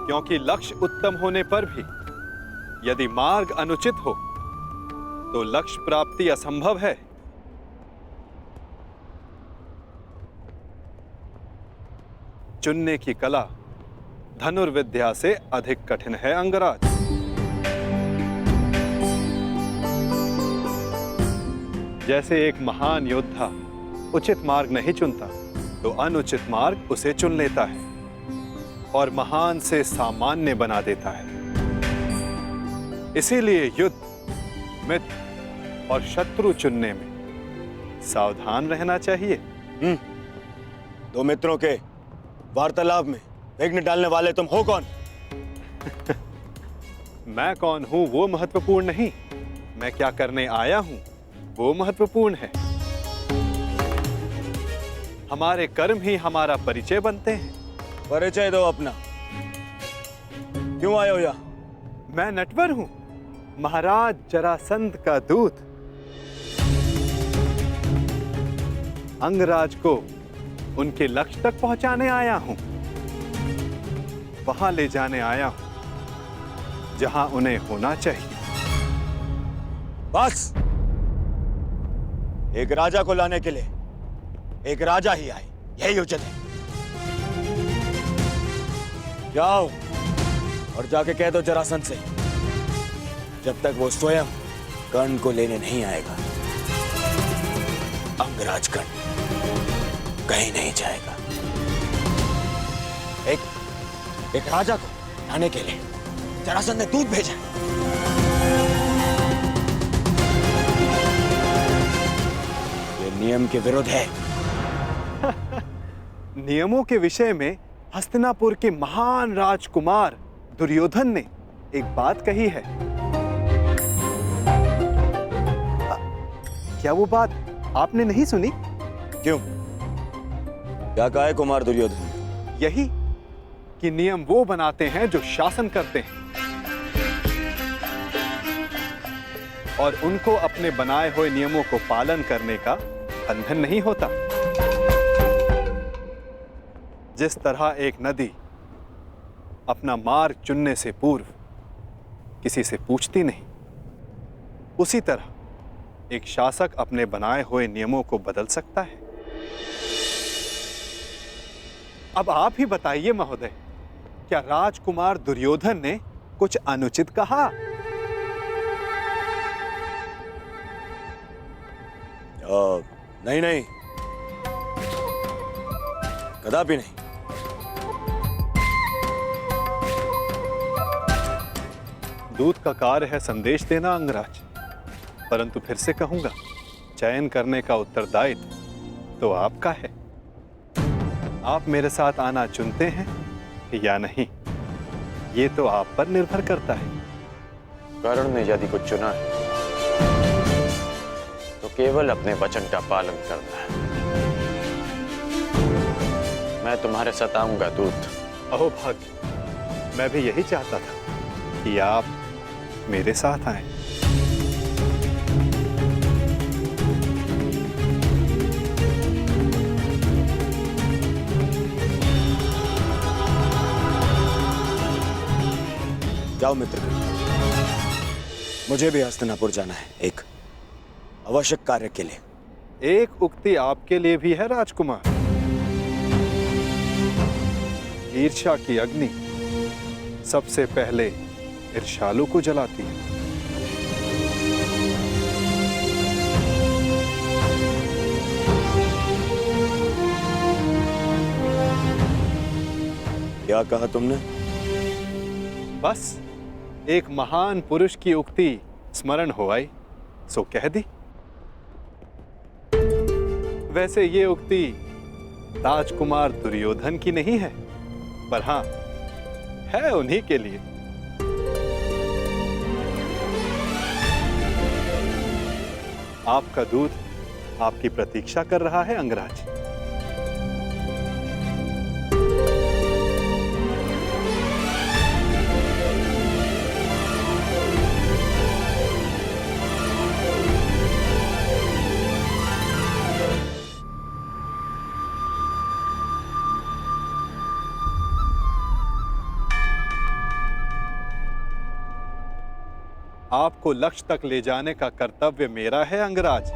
क्योंकि लक्ष्य उत्तम होने पर भी यदि मार्ग अनुचित हो तो लक्ष्य प्राप्ति असंभव है। चुनने की कला धनुर्विद्या से अधिक कठिन है अंगराज। जैसे एक महान योद्धा उचित मार्ग नहीं चुनता तो अनुचित मार्ग उसे चुन लेता है और महान से सामान्य बना देता है। इसीलिए युद्ध, मित्र और शत्रु चुनने में सावधान रहना चाहिए। दो मित्रों के वार्तालाप में विघ्न डालने वाले तुम हो कौन? मैं कौन हूं वो महत्वपूर्ण नहीं, मैं क्या करने आया हूं वो महत्वपूर्ण है। हमारे कर्म ही हमारा परिचय बनते हैं। परिचय दो अपना। क्यों आए हो यहाँ? मैं नटवर हूं, महाराज जरासंध का दूत। अंगराज को उनके लक्ष्य तक पहुंचाने आया हूं, वहां ले जाने आया हूं जहां उन्हें होना चाहिए। बस, एक राजा को लाने के लिए एक राजा ही आए, यही उचित है। जाओ और जाके कह दो जरासंध से, जब तक वो स्वयं कर्ण को लेने नहीं आएगा, अंगराज कर्ण कहीं नहीं जाएगा। एक राजा को लाने के लिए जरासंध ने दूत भेजा। ये नियम के विरुद्ध है। नियमों के विषय में हस्तिनापुर के महान राजकुमार दुर्योधन ने एक बात कही है। क्या वो बात आपने नहीं सुनी? क्यों? क्या कहा है कुमार दुर्योधन ने? यही कि नियम वो बनाते हैं जो शासन करते हैं और उनको अपने बनाए हुए नियमों को पालन करने का बंधन नहीं होता। जिस तरह एक नदी अपना मार्ग चुनने से पूर्व किसी से पूछती नहीं, उसी तरह एक शासक अपने बनाए हुए नियमों को बदल सकता है। अब आप ही बताइए महोदय, क्या राजकुमार दुर्योधन ने कुछ अनुचित कहा? नहीं नहीं, कदापि नहीं। दूत का कार्य है संदेश देना अंगराज, परंतु फिर से कहूंगा, चयन करने का उत्तरदायित्व तो आपका है। आप मेरे साथ आना चुनते हैं या नहीं, ये तो आप पर निर्भर करता है। कर्ण ने यदि कुछ चुना है तो केवल अपने वचन का पालन करना है। मैं तुम्हारे साथ आऊंगा दूत। अहो भाग्य, मैं भी यही चाहता था कि आप मेरे साथ आएं। जाओ मित्र, मुझे भी हस्तिनापुर जाना है एक आवश्यक कार्य के लिए। एक उक्ति आपके लिए भी है राजकुमार। ईर्ष्या की अग्नि सबसे पहले ईर्ष्यालु को जलाती है। क्या कहा तुमने? बस एक महान पुरुष की उक्ति स्मरण हो आई सो कह दी। वैसे ये उक्ति राजकुमार दुर्योधन की नहीं है, पर हां है उन्हीं के लिए। आपका दूत आपकी प्रतीक्षा कर रहा है अंगराज। आपको लक्ष्य तक ले जाने का कर्तव्य मेरा है अंगराज।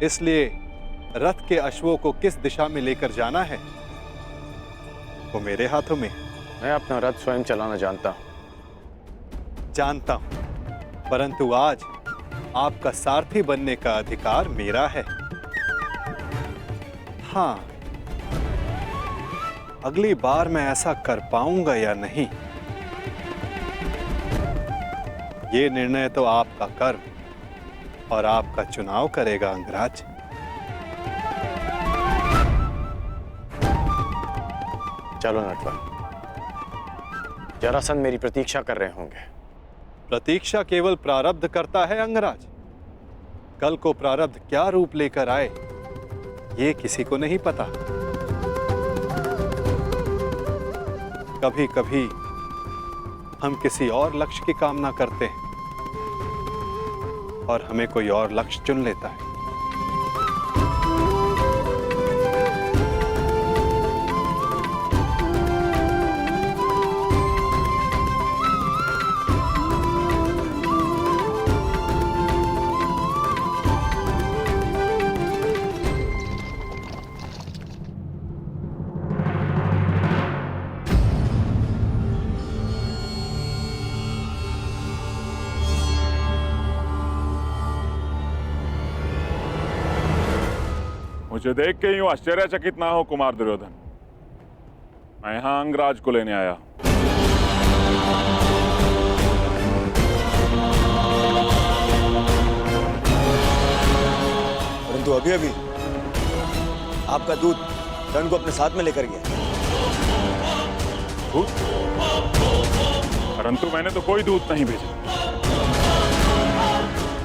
इसलिए रथ के अश्वों को किस दिशा में लेकर जाना है वो मेरे हाथों में। मैं अपना रथ स्वयं चलाना जानता हूं। जानता हूं, परंतु आज आपका सारथी बनने का अधिकार मेरा है। हाँ, अगली बार मैं ऐसा कर पाऊंगा या नहीं, ये निर्णय तो आपका कर्म और आपका चुनाव करेगा अंगराज। चलो नटवर, जरासंध मेरी प्रतीक्षा कर रहे होंगे। प्रतीक्षा केवल प्रारब्ध करता है अंगराज। कल को प्रारब्ध क्या रूप लेकर आए ये किसी को नहीं पता। कभी कभी हम किसी और लक्ष्य की कामना करते हैं और हमें कोई और लक्ष्य चुन लेता है। मुझे देख के यूं आश्चर्यचकित ना हो कुमार दुर्योधन। मैं यहां अंगराज को लेने आया। परंतु अभी अभी आपका दूत कर्ण को अपने साथ में लेकर गया। दूत? परंतु मैंने तो कोई दूत नहीं भेजा।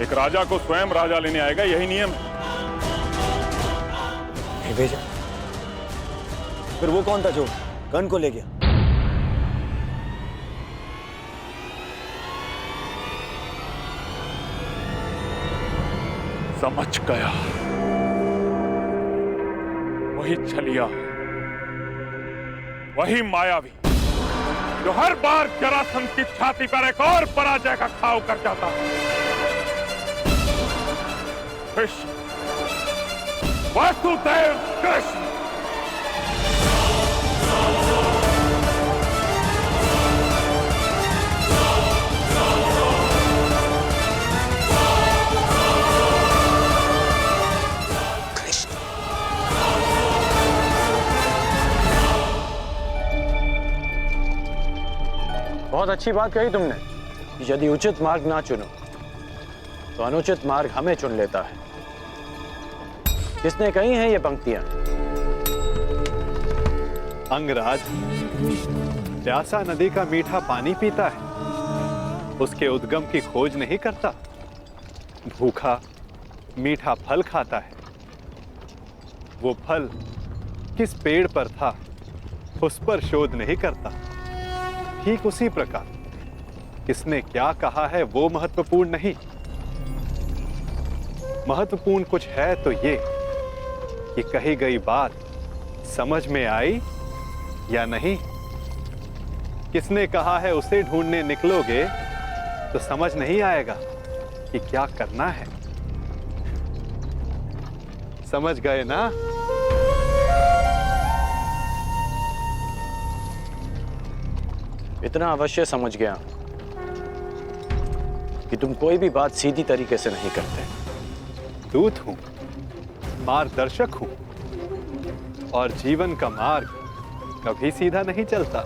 एक राजा को स्वयं राजा लेने आएगा, यही नियम है। नहीं भेजा? फिर वो कौन था जो कर्ण को ले गया? समझ गया, वही छलिया, वही मायावी जो हर बार जरासंध की छाती पर एक और पराजय का घाव कर जाता है। कृष्ण, वासुदेव कृष्ण। बहुत अच्छी बात कही तुमने कि यदि उचित मार्ग ना चुनो तो अनुचित मार्ग हमें चुन लेता है। किसने कही हैं ये पंक्तियां? अंगराज, प्यासा नदी का मीठा पानी पीता है, उसके उद्गम की खोज नहीं करता। भूखा मीठा फल खाता है, वो फल किस पेड़ पर था उस पर शोध नहीं करता। ठीक उसी प्रकार किसने क्या कहा है वो महत्वपूर्ण नहीं, महत्वपूर्ण कुछ है तो ये कि कही गई बात समझ में आई या नहीं। किसने कहा है उसे ढूंढने निकलोगे तो समझ नहीं आएगा कि क्या करना है। समझ गए ना? इतना अवश्य समझ गया कि तुम कोई भी बात सीधी तरीके से नहीं करते। दूत हूं, मार्गदर्शक हूं, और जीवन का मार्ग कभी सीधा नहीं चलता।